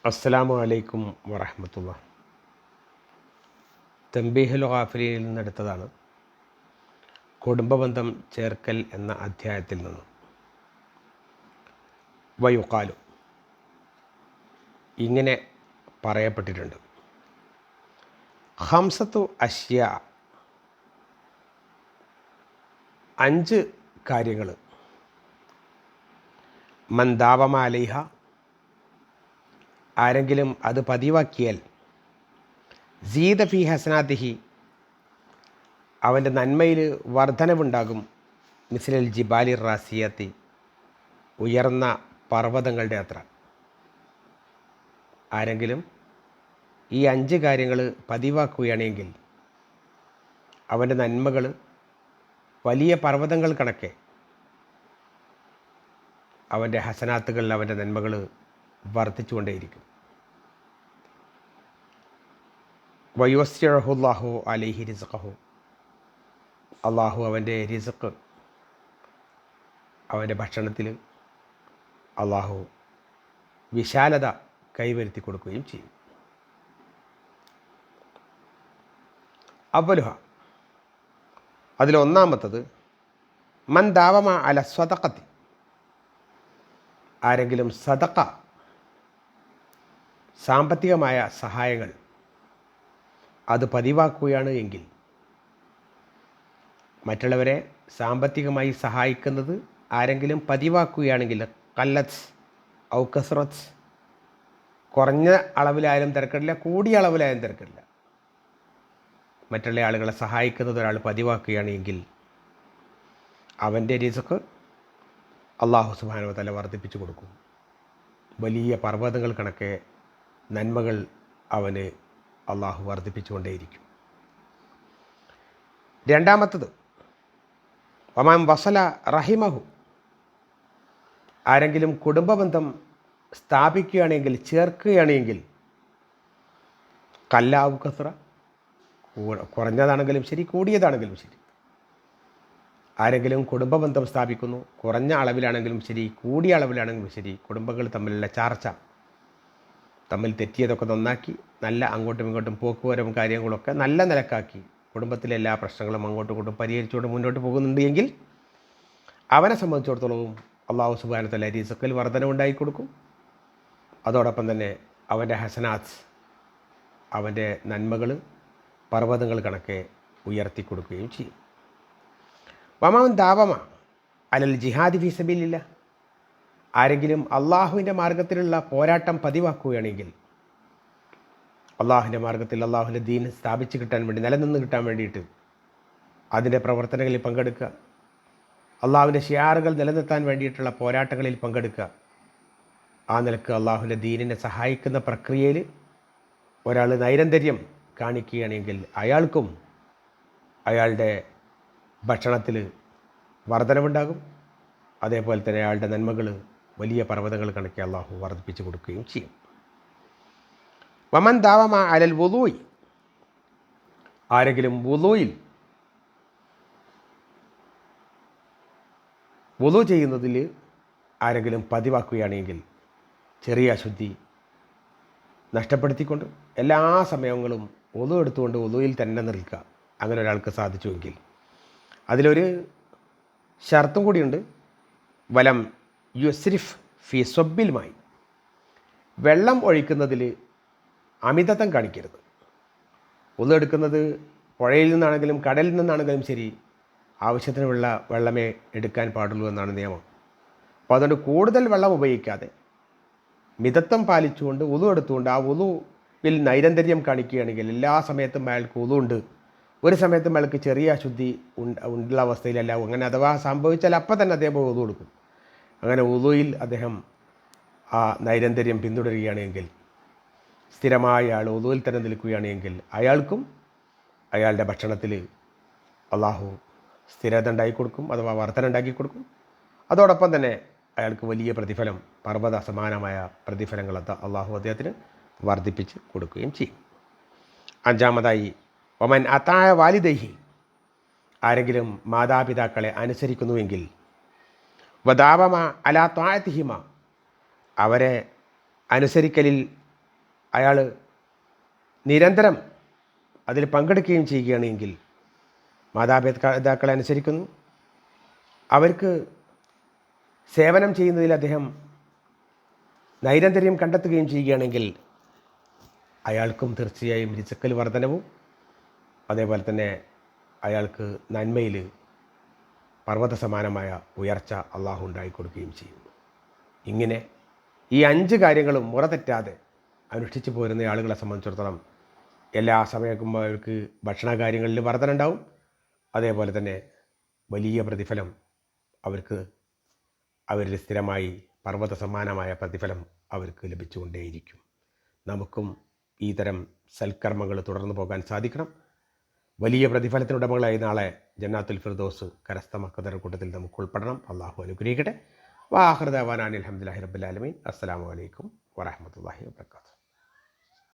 അസ്സലാമു അലൈക്കും വറഹ്മത്തുള്ളാഹി. തൻബീഹുൽ ഗാഫിലീനിൽ നിന്നെടുത്തതാണ്. കുടുംബബന്ധം ചേർക്കൽ എന്ന അധ്യായത്തിൽ നിന്ന്. വയുക്കാലു, ഇങ്ങനെ പറയപ്പെട്ടിട്ടുണ്ട്. ഹംസത്തു അഷ്യ, 5 കാര്യങ്ങൾ. മൻ ദാവമ അലൈഹ, ആരെങ്കിലും അത് പതിവാക്കിയാൽ, സീദ ഫി ഹസനാത്തിഹി, അവൻ്റെ നന്മയിൽ വർധനവുണ്ടാകും. മിസ്ലൽ ജിബാലി റാസിയത്തി, ഉയർന്ന പർവ്വതങ്ങളുടെ അത്ര. ആരെങ്കിലും ഈ 5 കാര്യങ്ങൾ പതിവാക്കുകയാണെങ്കിൽ അവൻ്റെ നന്മകൾ വലിയ പർവ്വതങ്ങൾ കണക്കെ, അവൻ്റെ ഹസനാത്തുകളിൽ അവൻ്റെ നന്മകൾ വർദ്ധിച്ചുകൊണ്ടേയിരിക്കും. വയുവസ്സിഅഹുല്ലാഹു അലൈഹി റിസ്ഖഹു, അള്ളാഹു അവൻ്റെ റിസ്ഖ്, അവൻ്റെ ഭക്ഷണത്തിൽ അള്ളാഹു വിശാലത കൈവരുത്തി കൊടുക്കുകയും ചെയ്യും. അവലുഹ, അതിലൊന്നാമത്തത് മൻ ദാവമ അല സ്വതഖത്തി, ആരെങ്കിലും സദഖ, സാമ്പത്തികമായ സഹായങ്ങൾ അത് പതിവാക്കുകയാണ് എങ്കിൽ, മറ്റുള്ളവരെ സാമ്പത്തികമായി സഹായിക്കുന്നത് ആരെങ്കിലും പതിവാക്കുകയാണെങ്കിൽ, കല്ലത്ത് ഔ കസ്റത്ത്, കുറഞ്ഞ അളവിലായാലും തിരക്കിടില്ല, കൂടിയ അളവിലായാലും തിരക്കിടില്ല, മറ്റുള്ള ആളുകളെ സഹായിക്കുന്നത് ഒരാൾ പതിവാക്കുകയാണെങ്കിൽ അവൻ്റെ റിസ്ഖ് അള്ളാഹു സുബ്ഹാനഹു വ തആല വർദ്ധിപ്പിച്ചു കൊടുക്കും. വലിയ പർവ്വതങ്ങൾ കണക്കെ നന്മകൾ അവന് അള്ളാഹു വർദ്ധിപ്പിച്ചുകൊണ്ടേയിരിക്കും. രണ്ടാമത്തത് വമൻ വസല റഹിമഹു, ആരെങ്കിലും കുടുംബബന്ധം സ്ഥാപിക്കുകയാണെങ്കിൽ, ചേർക്കുകയാണെങ്കിൽ, കല്ലാവു കസ്റ, കുറഞ്ഞതാണെങ്കിലും ശരി, കൂടിയതാണെങ്കിലും ശരി, ആരെങ്കിലും കുടുംബബന്ധം സ്ഥാപിക്കുന്നു, കുറഞ്ഞ അളവിലാണെങ്കിലും ശരി, കൂടിയ അളവിലാണെങ്കിലും ശരി, കുടുംബങ്ങൾ തമ്മിലുള്ള ചർച്ച, തമ്മിൽ തെറ്റിയതൊക്കെ നന്നാക്കി, നല്ല അങ്ങോട്ടും ഇങ്ങോട്ടും പോക്കുവരവും കാര്യങ്ങളൊക്കെ നല്ല നിലക്കാക്കി, കുടുംബത്തിലെ എല്ലാ പ്രശ്നങ്ങളും അങ്ങോട്ടും ഇങ്ങോട്ടും പരിഹരിച്ചുകൊണ്ട് മുന്നോട്ട് പോകുന്നുണ്ട് എങ്കിൽ അവനെ സംബന്ധിച്ചിടത്തോളം അള്ളാഹു സുബ്ഹാനഹു വ തആല റിസ്ഖിൽ വർധനവുണ്ടായി കൊടുക്കും. അതോടൊപ്പം തന്നെ അവൻ്റെ ഹസനാത്ത്, അവൻ്റെ നന്മകൾ പർവ്വതങ്ങൾ കണക്കെ ഉയർത്തി കൊടുക്കുകയും ചെയ്യും. വമൻ ദാവമ അലൽ ജിഹാദി ഫീ സബീലില്ലാഹ്, ആരെങ്കിലും അള്ളാഹുവിൻ്റെ മാർഗത്തിലുള്ള പോരാട്ടം പതിവാക്കുകയാണെങ്കിൽ, അള്ളാഹുവിൻ്റെ മാർഗത്തിൽ അള്ളാഹുവിൻ്റെ ദീൻ സ്ഥാപിച്ച് കിട്ടാൻ വേണ്ടി, നിലനിന്ന് കിട്ടാൻ വേണ്ടിയിട്ട് അതിൻ്റെ പ്രവർത്തനങ്ങളിൽ പങ്കെടുക്കുക, അള്ളാഹുവിൻ്റെ ഷിയാറുകൾ നിലനിർത്താൻ വേണ്ടിയിട്ടുള്ള പോരാട്ടങ്ങളിൽ പങ്കെടുക്കുക, ആ നിലക്ക് അള്ളാഹുവിൻ്റെ ദീനിനെ സഹായിക്കുന്ന പ്രക്രിയയിൽ ഒരാൾ നൈരന്തര്യം കാണിക്കുകയാണെങ്കിൽ അയാൾക്കും അയാളുടെ ഭക്ഷണത്തിൽ വർധനവുണ്ടാകും. അതേപോലെ തന്നെ അയാളുടെ നന്മകൾ വലിയ പർവ്വതങ്ങൾ കണക്കെ അള്ളാഹു വർദ്ധിപ്പിച്ചു കൊടുക്കുകയും ചെയ്യും. വമൻ ദാവമ അലൽ വുളൂഇ, ആരെങ്കിലും വുളൂ ചെയ്യുന്നതിൽ ആരെങ്കിലും പതിവാക്കുകയാണെങ്കിൽ, ചെറിയ അശുദ്ധി നഷ്ടപ്പെടുത്തിക്കൊണ്ട് എല്ലാ സമയങ്ങളും വുളൂ എടുത്തുകൊണ്ട് വുളൂയിൽ തന്നെ നിൽക്കുക, അങ്ങനെ ഒരാൾക്ക് സാധിച്ചുവെങ്കിൽ അതിലൊരു ഷർത്തും കൂടിയുണ്ട്. വലം യുസ്രിഫ് ഫി സ്വബ്ബിൽമായി, വെള്ളം ഒഴിക്കുന്നതിൽ അമിതത്വം കാണിക്കരുത്. വുളൂ എടുക്കുന്നത് പുഴയിൽ നിന്നാണെങ്കിലും കടലിൽ നിന്നാണെങ്കിലും ശരി, ആവശ്യത്തിനുള്ള വെള്ളമേ എടുക്കാൻ പാടുള്ളൂ എന്നാണ് നിയമം. അപ്പോൾ അതുകൊണ്ട് കൂടുതൽ വെള്ളം ഉപയോഗിക്കാതെ മിതത്വം പാലിച്ചുകൊണ്ട് വുളൂ എടുത്തുകൊണ്ട് ആ വുളൂവിൽ നൈരന്തര്യം കാണിക്കുകയാണെങ്കിൽ, എല്ലാ സമയത്തും അയാൾക്ക് വുളൂ ഉണ്ട്, ഒരു സമയത്തും അയാൾക്ക് ചെറിയ അശുദ്ധി ഉള്ള അവസ്ഥയിലല്ല, അങ്ങനെ അഥവാ സംഭവിച്ചാൽ അപ്പം തന്നെ അദ്ദേഹം വുളൂ കൊടുക്കും. അങ്ങനെ വുളൂയിൽ അദ്ദേഹം ആ നൈരന്തര്യം പിന്തുടരുകയാണെങ്കിൽ, സ്ഥിരമായ അയാൾ വുളൂയിൽ തന്നെ നിൽക്കുകയാണെങ്കിൽ, അയാൾക്കും അയാളുടെ ഭക്ഷണത്തിൽ അള്ളാഹു സ്ഥിരത ഉണ്ടാക്കി കൊടുക്കും, അഥവാ വർധന ഉണ്ടാക്കി കൊടുക്കും. അതോടൊപ്പം തന്നെ അയാൾക്ക് വലിയ പ്രതിഫലം, പർവ്വത സമാനമായ പ്രതിഫലങ്ങൾ അള്ളാഹു അദ്ദേഹത്തിന് വർദ്ധിപ്പിച്ച് കൊടുക്കുകയും ചെയ്യും. അഞ്ചാമതായി ഒമൻ അതായ വാലിദൈഹി, ആരെങ്കിലും മാതാപിതാക്കളെ അനുസരിക്കുന്നുവെങ്കിൽ, വദാവമ അലാ ത്വാഅതിഹിമ, അവരെ അനുസരിക്കലിൽ അയാൾ നിരന്തരം അതിൽ പങ്കെടുക്കുകയും ചെയ്യുകയാണെങ്കിൽ മാതാപിതാക്കളെ അനുസരിക്കുന്നു, അവർക്ക് സേവനം ചെയ്യുന്നതിൽ അദ്ദേഹം നൈരന്തര്യം കണ്ടെത്തുകയും ചെയ്യുകയാണെങ്കിൽ അയാൾക്കും തീർച്ചയായും രിസക്കിൽ വർധനവും അതേപോലെ തന്നെ അയാൾക്ക് നന്മയിൽ പർവ്വത സമാനമായ ഉയർച്ച അള്ളാഹു ഉണ്ടായിക്കൊടുക്കുകയും ചെയ്യും. ഇങ്ങനെ ഈ 5 കാര്യങ്ങളും മുറ തെറ്റാതെ അനുഷ്ഠിച്ചു പോരുന്ന ആളുകളെ സംബന്ധിച്ചിടത്തോളം എല്ലാ സമയത്തും അവർക്ക് ഭക്ഷണകാര്യങ്ങളിൽ വർധന ഉണ്ടാവും. അതേപോലെ തന്നെ വലിയ പ്രതിഫലം അവർക്ക് അവരിൽ സ്ഥിരമായി പർവ്വത സമാനമായ പ്രതിഫലം അവർക്ക് ലഭിച്ചുകൊണ്ടേയിരിക്കും. നമുക്കും ഈ തരം സൽക്കർമ്മങ്ങൾ തുടർന്നു പോകാൻ സാധിക്കണം. വലിയ പ്രതിഫലത്തിനുടമകളായി നാളെ ജന്നാത്തുൽ ഫിർദൗസ് കരസ്ഥമാക്കുന്ന കൂട്ടത്തിൽ നമുക്ക് ഉൾപ്പെടണം. അള്ളാഹു അനുഗ്രഹിക്കട്ടെ. വാഹിർ ദഅവാനാ അൽഹംദുലില്ലാഹി റബ്ബിൽ ആലമീൻ. അസ്സലാമു അലൈക്കും വറഹ്മത്തുള്ളാഹി വബറകാതുഹു.